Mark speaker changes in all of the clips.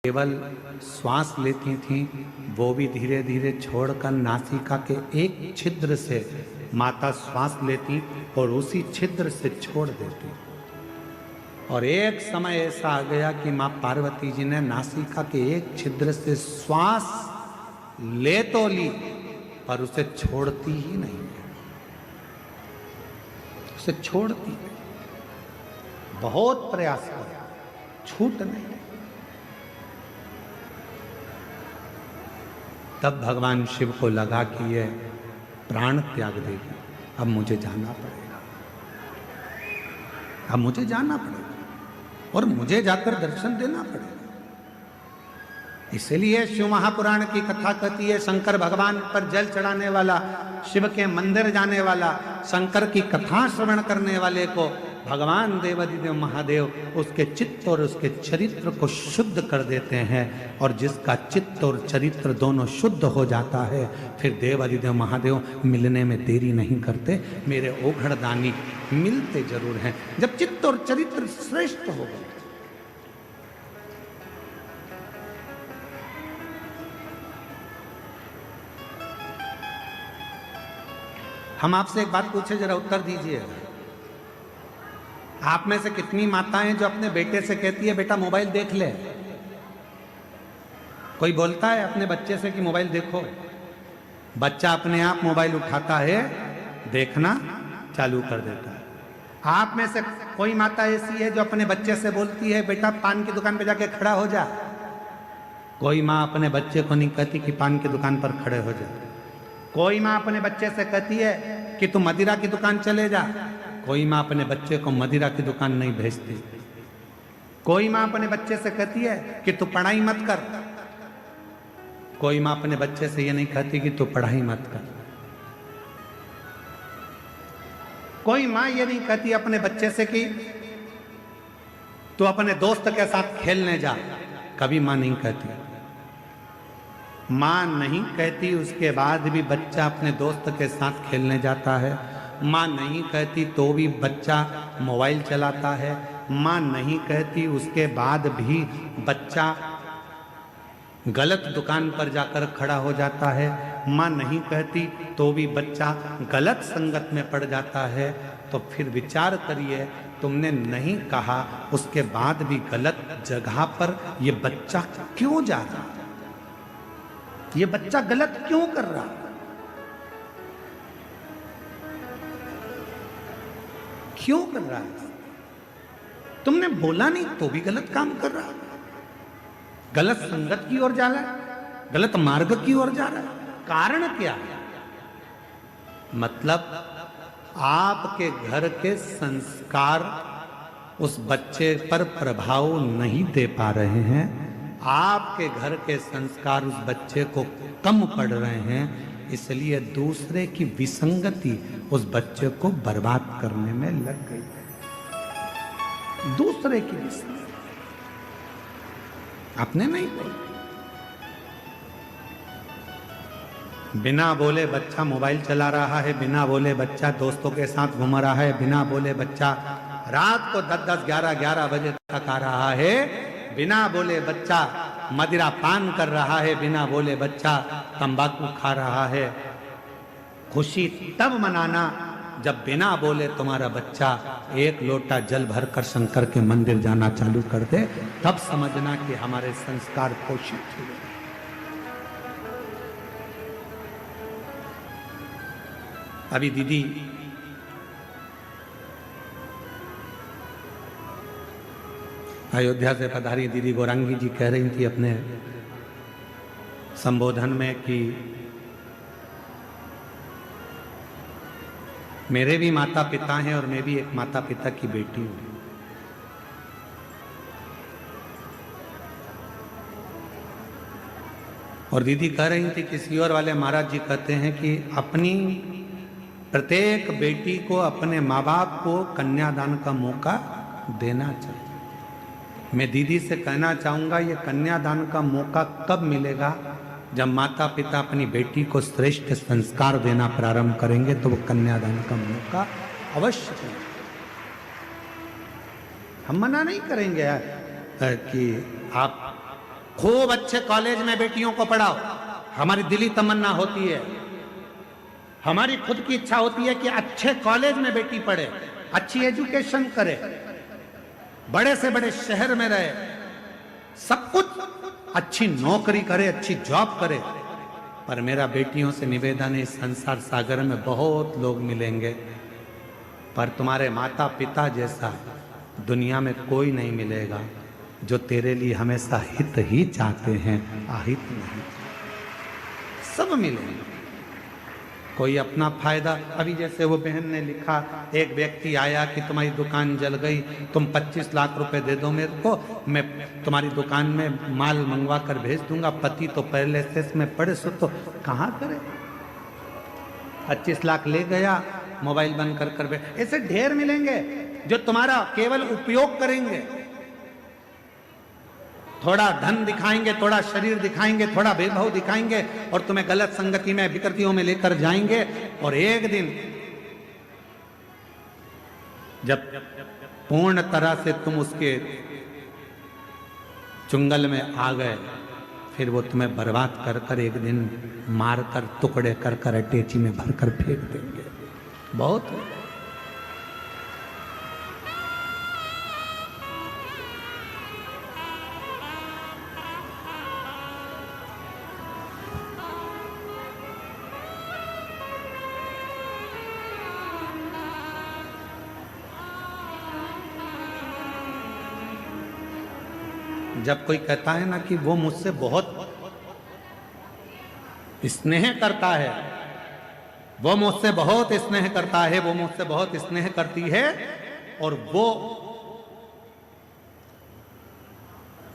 Speaker 1: केवल श्वास लेती थीं, वो भी धीरे धीरे छोड़कर नासिका के एक छिद्र से माता श्वास लेती और उसी छिद्र से छोड़ देती। और एक समय ऐसा आ गया कि मां पार्वती जी ने नासिका के एक छिद्र से श्वास ले तो ली पर उसे छोड़ती ही नहीं, उसे छोड़ती नहीं। बहुत प्रयास किया, छूट नहीं। तब भगवान शिव को लगा कि ये प्राण त्याग देगी, अब मुझे जाना पड़ेगा, अब मुझे जाना पड़ेगा और मुझे जाकर दर्शन देना पड़ेगा। इसलिए शिव महापुराण की कथा कहती है, शंकर भगवान पर जल चढ़ाने वाला, शिव के मंदिर जाने वाला, शंकर की कथा श्रवण करने वाले को भगवान देवाधिदेव महादेव उसके चित्त और उसके चरित्र को शुद्ध कर देते हैं। और जिसका चित्त और चरित्र दोनों शुद्ध हो जाता है, फिर देवाधिदेव महादेव मिलने में देरी नहीं करते। मेरे ओघड़दानी मिलते जरूर हैं जब चित्त और चरित्र श्रेष्ठ हो गए। हम आपसे एक बात पूछे, जरा उत्तर दीजिएगा। आप में से कितनी माताएं जो अपने बेटे से कहती है बेटा मोबाइल देख ले? कोई बोलता है अपने बच्चे से कि मोबाइल देखो? बच्चा अपने आप मोबाइल उठाता है, देखना चालू कर देता है। आप में से कोई माता ऐसी है जो अपने बच्चे से बोलती है बेटा पान की दुकान पे जाके खड़ा हो जा? कोई माँ अपने बच्चे को नहीं कहती कि पान की दुकान पर खड़े हो जा। कोई माँ अपने बच्चे से कहती है कि तू मदिरा की दुकान चले जा। कोई माँ अपने बच्चे को मदिरा की दुकान नहीं भेजती। कोई माँ अपने बच्चे से कहती है कि तू पढ़ाई मत कर। कोई माँ अपने बच्चे से ये नहीं कहती कि तू पढ़ाई मत कर। कोई माँ ये नहीं कहती अपने बच्चे से कि तू अपने दोस्त के साथ खेलने जा। कभी माँ नहीं कहती। माँ नहीं कहती, उसके बाद भी बच्चा अपने दोस्त के साथ खेलने जाता है। माँ नहीं कहती तो भी बच्चा मोबाइल चलाता है। माँ नहीं कहती, उसके बाद भी बच्चा गलत दुकान पर जाकर खड़ा हो जाता है। माँ नहीं कहती तो भी बच्चा गलत संगत में पड़ जाता है। तो फिर विचार करिए, तुमने नहीं कहा, उसके बाद भी गलत जगह पर ये बच्चा क्यों जा रहा? ये बच्चा गलत क्यों कर रहा? क्यों कर रहा है? तुमने बोला नहीं तो भी गलत काम कर रहा है, गलत संगत की ओर जा रहा है, गलत मार्ग की ओर जा रहा है। कारण क्या है? मतलब आपके घर के संस्कार उस बच्चे पर प्रभाव नहीं दे पा रहे हैं। आपके घर के संस्कार उस बच्चे को कम पड़ रहे हैं, इसलिए दूसरे की विसंगति उस बच्चे को बर्बाद करने में लग गई है। दूसरे की विसंगति अपने नहीं बोले। बिना बोले बच्चा मोबाइल चला रहा है, बिना बोले बच्चा दोस्तों के साथ घूम रहा है, बिना बोले बच्चा रात को 10-10, 11-11 बजे तक आ रहा है, बिना बोले बच्चा मदिरा पान कर रहा है, बिना बोले बच्चा तंबाकू खा रहा है। खुशी तब मनाना जब बिना बोले तुम्हारा बच्चा एक लोटा जल भरकर शंकर के मंदिर जाना चालू कर दे, तब समझना कि हमारे संस्कार पोषित हुए। अभी दीदी अयोध्या से पधारी दीदी गौरांगी जी कह रही थी अपने संबोधन में कि मेरे भी माता पिता हैं और मैं भी एक माता पिता की बेटी हूं। और दीदी कह रही थी कि सीहोर वाले महाराज जी कहते हैं कि अपनी प्रत्येक बेटी को, अपने माँ बाप को कन्यादान का मौका देना चाहिए। मैं दीदी से कहना चाहूँगा, ये कन्यादान का मौका कब मिलेगा? जब माता पिता अपनी बेटी को श्रेष्ठ संस्कार देना प्रारंभ करेंगे तो वो कन्यादान का मौका अवश्य देंगे। हम मना नहीं करेंगे कि आप खूब अच्छे कॉलेज में बेटियों को पढ़ाओ। हमारी दिली तमन्ना होती है, हमारी खुद की इच्छा होती है कि अच्छे कॉलेज में बेटी पढ़े, अच्छी एजुकेशन करे, बड़े से बड़े शहर में रहे, सब कुछ अच्छी नौकरी करे, अच्छी जॉब करे। पर मेरा बेटियों से निवेदन है, इस संसार सागर में बहुत लोग मिलेंगे, पर तुम्हारे माता पिता जैसा दुनिया में कोई नहीं मिलेगा जो तेरे लिए हमेशा हित ही चाहते हैं, अहित नहीं। सब मिलेंगे, कोई अपना फायदा। अभी जैसे वो बहन ने लिखा, एक व्यक्ति आया कि तुम्हारी दुकान जल गई, तुम 25 लाख रुपए दे दो मेरे को, मैं तुम्हारी दुकान में माल मंगवा कर भेज दूंगा। पति तो पहले से इसमें पड़े, सो तो कहाँ करे। 25 लाख ले गया, मोबाइल बंद कर कर ऐसे ढेर मिलेंगे जो तुम्हारा केवल उपयोग करेंगे, थोड़ा धन दिखाएंगे, थोड़ा शरीर दिखाएंगे, थोड़ा वैभव दिखाएंगे और तुम्हें गलत संगति में, विकृतियों में लेकर जाएंगे। और एक दिन जब पूर्ण तरह से तुम उसके चुंगल में आ गए, फिर वो तुम्हें बर्बाद कर कर एक दिन मार कर टुकड़े कर कर अटैची में भर कर फेंक देंगे। बहुत है। जब कोई कहता है ना कि वो मुझसे बहुत स्नेह करता है, वो मुझसे बहुत स्नेह करता है, वो मुझसे बहुत स्नेह करती है, और वो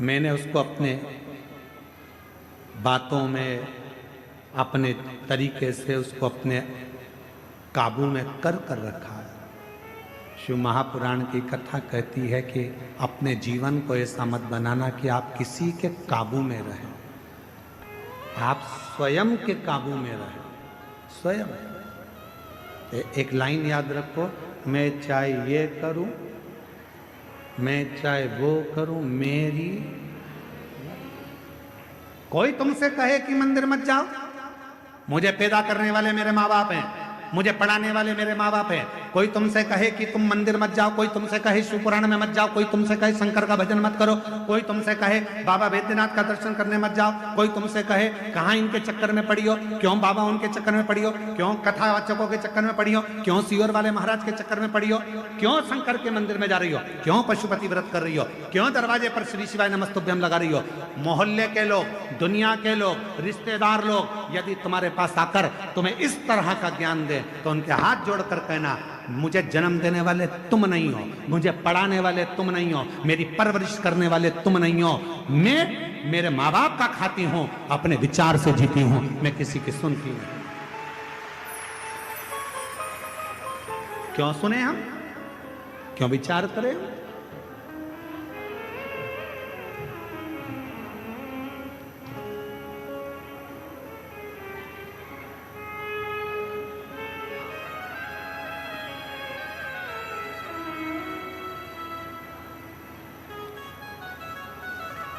Speaker 1: मैंने उसको अपने बातों में, अपने तरीके से उसको अपने काबू में कर कर रखा है। शिव महापुराण की कथा कहती है कि अपने जीवन को ऐसा मत बनाना कि आप किसी के काबू में रहें, आप स्वयं के काबू में रहें। स्वयं एक लाइन याद रखो, मैं चाहे ये करूं, मैं चाहे वो करूं, मेरी। कोई तुमसे कहे कि मंदिर मत जाओ, मुझे पैदा करने वाले मेरे माँ बाप हैं, मुझे पढ़ाने वाले मेरे माँ बाप हैं। कोई तुमसे कहे कि तुम मंदिर मत जाओ, कोई तुमसे कहे शिव पुराण में मत जाओ, कोई तुमसे कहे शंकर का भजन मत करो, कोई तुमसे कहे बाबा वैद्यनाथ का दर्शन करने मत जाओ, कोई तुमसे कहे कहाँ इनके चक्कर में पड़ी हो, क्यों बाबा उनके चक्कर में पड़ी हो, क्यों कथावाचकों के चक्कर में पड़ी हो, क्यों सीवर वाले महाराज के चक्कर में पड़ी हो, क्यों शंकर के मंदिर में जा रही हो, क्यों पशुपति व्रत कर रही हो, क्यों दरवाजे पर श्री शिवाय नमस्तुभ्यम लगा रही हो। मोहल्ले के लोग, दुनिया के लोग, रिश्तेदार लोग यदि तुम्हारे पास आकर तुम्हें इस तरह का ज्ञान दे तो उनके हाथ जोड़कर कहना, मुझे जन्म देने वाले तुम नहीं हो, मुझे पढ़ाने वाले तुम नहीं हो, मेरी परवरिश करने वाले तुम नहीं हो, मैं मेरे माँ बाप का खाती हूं, अपने विचार से जीती हूं, मैं किसी की सुनती नहीं। क्यों सुने हम, क्यों विचार करें?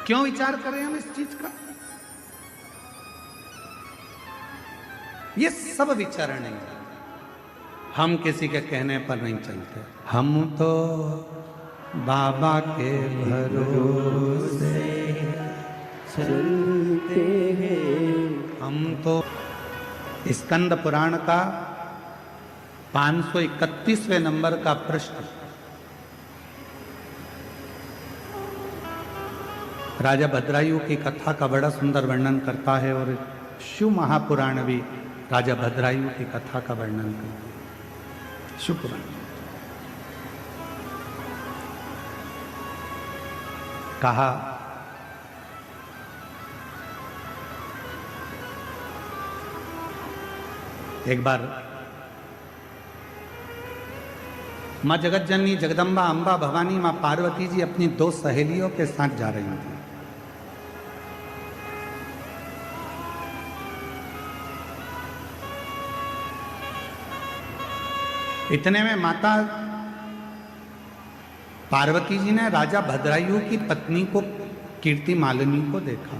Speaker 1: क्यों विचार करें हम इस चीज का? ये सब विचार नहीं, हम किसी के कहने पर नहीं चलते, हम तो बाबा के भरोसे चलते हैं। हम तो स्कंद पुराण का 531वें नंबर का प्रश्न राजा भद्रायु की कथा का बड़ा सुंदर वर्णन करता है, और शिव महापुराण भी राजा भद्रायु की कथा का वर्णन करता है। शिव पुराण कहा, एक बार माँ जगत जननी जगदम्बा अंबा भवानी माँ पार्वती जी अपनी 2 सहेलियों के साथ जा रही थी। इतने में माता पार्वती जी ने राजा भद्रायु की पत्नी को कीर्ति मालिनी को देखा।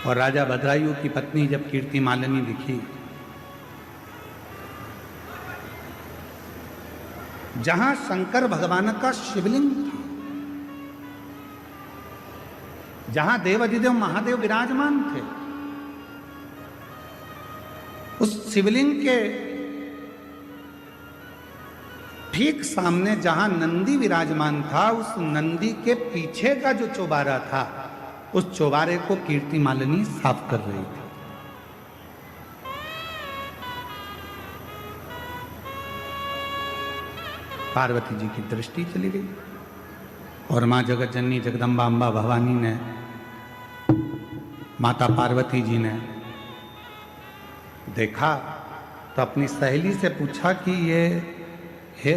Speaker 1: और राजा भद्रायु की पत्नी जब कीर्ति मालिनी दिखी, जहां शंकर भगवान का शिवलिंग था, जहां देवाधिदेव महादेव विराजमान थे, उस शिवलिंग के ठीक सामने जहां नंदी विराजमान था, उस नंदी के पीछे का जो चौबारा था, उस चौबारे को कीर्ति मालिनी साफ कर रही थी। पार्वती जी की दृष्टि चली गई और मां जगत जननी जगदम्बा अम्बा भवानी ने, माता पार्वती जी ने देखा तो अपनी सहेली से पूछा कि ये है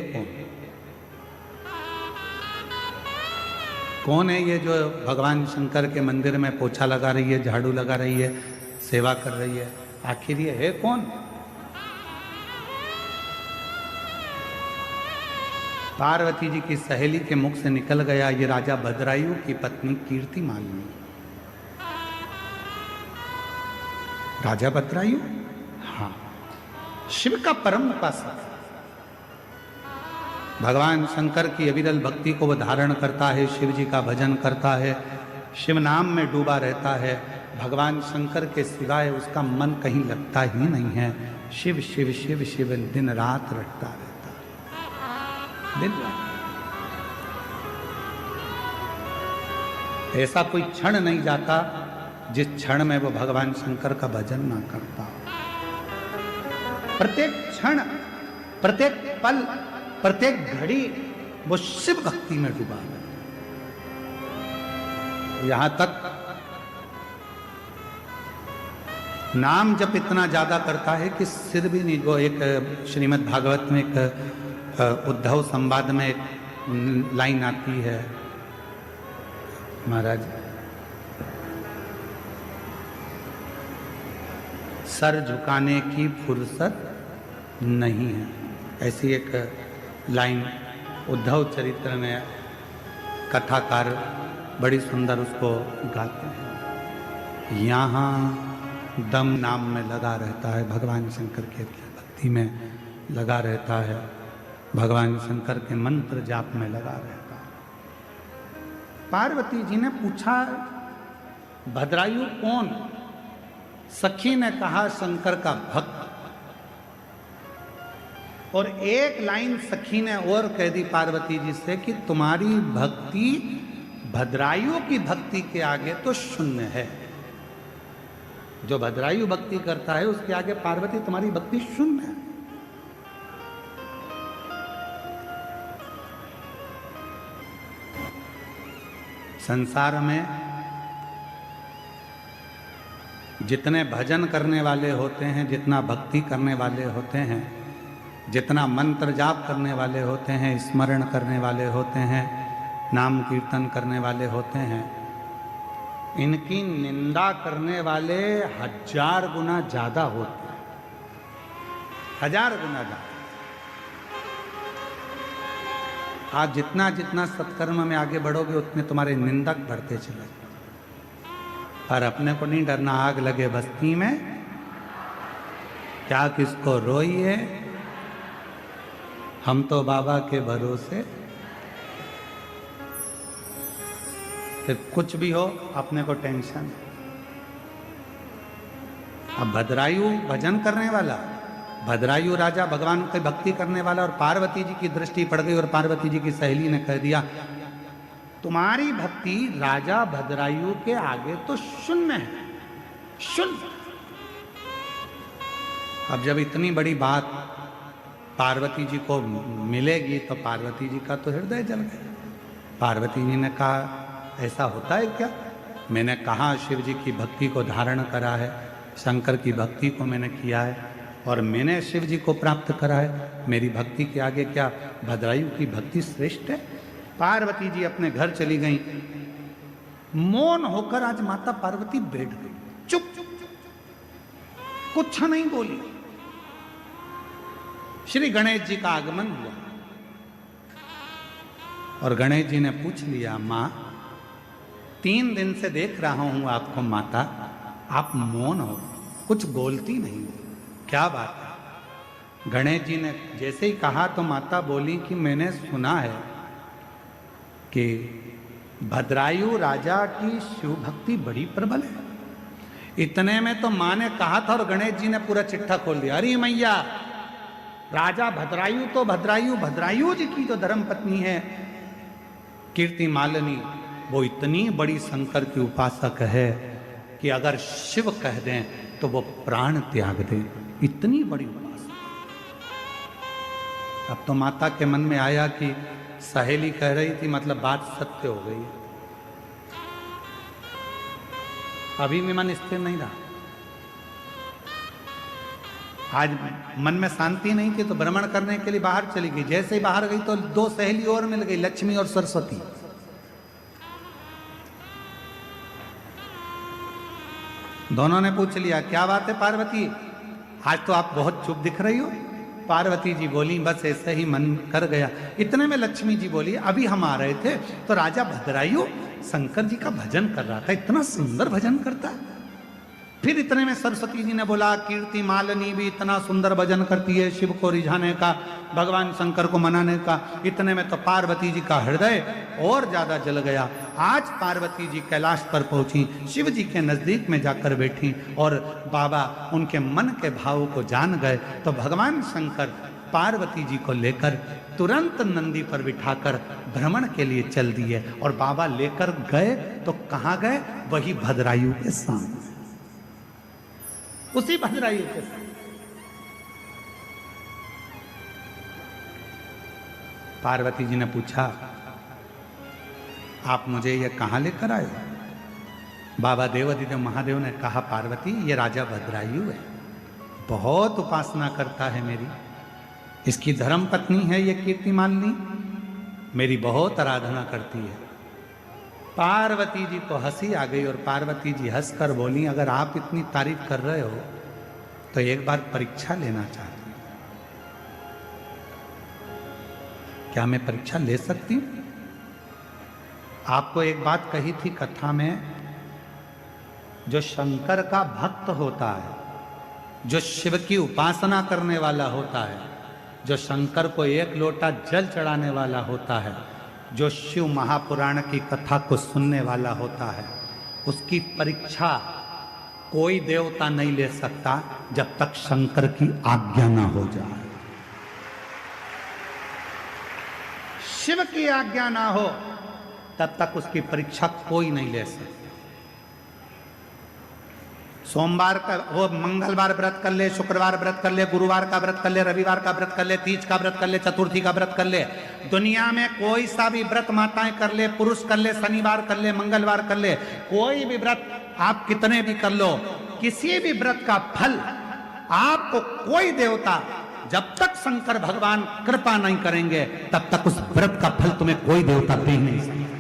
Speaker 1: कौन है ये जो भगवान शंकर के मंदिर में पोछा लगा रही है, झाड़ू लगा रही है, सेवा कर रही है, आखिर ये है कौन? पार्वती जी की सहेली के मुख से निकल गया, ये राजा भद्रायु की पत्नी कीर्ति मालिनी। राजा भद्रायु, हाँ, शिव का परम उपासक, भगवान शंकर की अविरल भक्ति को वह धारण करता है, शिव जी का भजन करता है, शिव नाम में डूबा रहता है, भगवान शंकर के सिवाय उसका मन कहीं लगता ही नहीं है। शिव शिव शिव शिव दिन रात रटता रहता है, दिन रात। ऐसा कोई क्षण नहीं जाता जिस क्षण में वो भगवान शंकर का भजन ना करता। प्रत्येक क्षण, प्रत्येक पल, प्रत्येक घड़ी वो शिव भक्ति में डूबा है। यहां तक नाम जप इतना ज्यादा करता है कि सिर भी नहीं। वो एक श्रीमद् भागवत में एक उद्धव संवाद में एक लाइन आती है, महाराज, सर झुकाने की फुर्सत नहीं है, ऐसी एक लाइन उद्धव चरित्र में कथाकार बड़ी सुंदर उसको गाते हैं। यहाँ दम नाम में लगा रहता है, भगवान शंकर के भक्ति में लगा रहता है, भगवान शंकर के मंत्र जाप में लगा रहता है। पार्वती जी ने पूछा, भद्रायु कौन? सखी ने कहा, शंकर का भक्त। और एक लाइन सखी ने और कह दी पार्वती जी से कि तुम्हारी भक्ति भद्रायु की भक्ति के आगे तो शून्य है। जो भद्रायु भक्ति करता है उसके आगे पार्वती तुम्हारी भक्ति शून्य है। संसार में जितने भजन करने वाले होते हैं, जितना भक्ति करने वाले होते हैं, जितना मंत्र जाप करने वाले होते हैं, स्मरण करने वाले होते हैं, नाम कीर्तन करने वाले होते हैं, इनकी निंदा करने वाले 1000 गुना ज्यादा होते हैं, 1000 गुना ज्यादा। आप जितना जितना सत्कर्म में आगे बढ़ोगे उतने तुम्हारे निंदक बढ़ते चले। पर अपने को नहीं डरना, आग लगे बस्ती में क्या किसको रोइए, हम तो बाबा के भरोसे। फिर कुछ भी हो अपने को टेंशन। अब भद्रायु भजन करने वाला, भद्रायु राजा भगवान की भक्ति करने वाला, और पार्वती जी की दृष्टि पड़ गई और पार्वती जी की सहेली ने कह दिया, तुम्हारी भक्ति राजा भद्रायु के आगे तो शून्य है, शून्य। अब जब इतनी बड़ी बात पार्वती जी को मिलेगी तो पार्वती जी का तो हृदय जल गया। पार्वती जी ने कहा, ऐसा होता है क्या? मैंने कहा शिव जी की भक्ति को धारण करा है, शंकर की भक्ति को मैंने किया है और मैंने शिव जी को प्राप्त करा है। मेरी भक्ति के आगे क्या भद्रायु की भक्ति श्रेष्ठ है? पार्वती जी अपने घर चली गईं। मौन होकर आज माता पार्वती बैठ गई, चुप, कुछ नहीं बोली। श्री गणेश जी का आगमन हुआ। और गणेश जी ने पूछ लिया, माँ 3 दिन से देख रहा हूं आपको माता, आप मौन हो, कुछ बोलती नहीं, क्या बात है? गणेश जी ने जैसे ही कहा तो माता बोली कि मैंने सुना है कि भद्रायु राजा की शिव भक्ति बड़ी प्रबल है। इतने में तो माँ ने कहा था और गणेश जी ने पूरा चिट्ठा खोल दिया। अरे मैया, राजा भद्रायु तो भद्रायु जी की जो धर्म पत्नी है कीर्ति मालिनी, वो इतनी बड़ी शंकर की उपासक है कि अगर शिव कह दें तो वो प्राण त्याग दे, इतनी बड़ी उपासक। अब तो माता के मन में आया कि सहेली कह रही थी, मतलब बात सत्य हो गई। अभी भी मन स्थिर नहीं रहा। आज मन में शांति नहीं थी तो भ्रमण करने के लिए बाहर चली गई। जैसे ही बाहर गई तो 2 सहेली और मिल गई, लक्ष्मी और सरस्वती। दोनों ने पूछ लिया, क्या बात है पार्वती, आज तो आप बहुत चुप दिख रही हो। पार्वती जी बोली, बस ऐसे ही मन कर गया। इतने में लक्ष्मी जी बोली, अभी हम आ रहे थे तो राजा भद्रायु शंकर जी का भजन कर रहा था, इतना सुंदर भजन करता है। फिर इतने में सरस्वती जी ने बोला, कीर्ति मालिनी भी इतना सुंदर भजन करती है, शिव को रिझाने का, भगवान शंकर को मनाने का। इतने में तो पार्वती जी का हृदय और ज्यादा जल गया। आज पार्वती जी कैलाश पर पहुंची, शिव जी के नजदीक में जाकर बैठी और बाबा उनके मन के भाव को जान गए। तो भगवान शंकर पार्वती जी को लेकर तुरंत नंदी पर बिठाकर भ्रमण के लिए चल दिए। और बाबा लेकर गए तो कहाँ गए? वही भद्रायु के सामने, उसी भद्रायु के साथ। पार्वती जी ने पूछा, आप मुझे ये कहां लेकर आए? बाबा देवादिदेव महादेव ने कहा, पार्वती ये राजा भद्रायु है, बहुत उपासना करता है मेरी, इसकी धर्म पत्नी है ये कीर्ति मालिनी, मेरी बहुत आराधना करती है। पार्वती जी को हंसी आ गई और पार्वती जी हंसकर बोली, अगर आप इतनी तारीफ कर रहे हो तो एक बार परीक्षा लेना चाहती हूं। क्या मैं परीक्षा ले सकती हूं? आपको एक बात कही थी कथा में, जो शंकर का भक्त होता है, जो शिव की उपासना करने वाला होता है, जो शंकर को 1 लोटा जल चढ़ाने वाला होता है, जो शिव महापुराण की कथा को सुनने वाला होता है, उसकी परीक्षा कोई देवता नहीं ले सकता जब तक शंकर की आज्ञा ना हो जाए। शिव की आज्ञा ना हो तब तक उसकी परीक्षा कोई नहीं ले सकता। सोमवार का वो मंगलवार व्रत कर ले, शुक्रवार व्रत कर ले, गुरुवार का व्रत कर ले, रविवार का व्रत कर ले, तीज का व्रत कर ले, चतुर्थी का व्रत कर ले, दुनिया में कोई सा भी व्रत माताएं कर ले, पुरुष कर ले, शनिवार कर ले, मंगलवार कर ले, कोई भी व्रत आप कितने भी कर लो, किसी भी व्रत का फल आपको कोई देवता, जब तक शंकर भगवान कृपा नहीं करेंगे तब तक उस व्रत का फल तुम्हें कोई देवता दे नहीं सकता।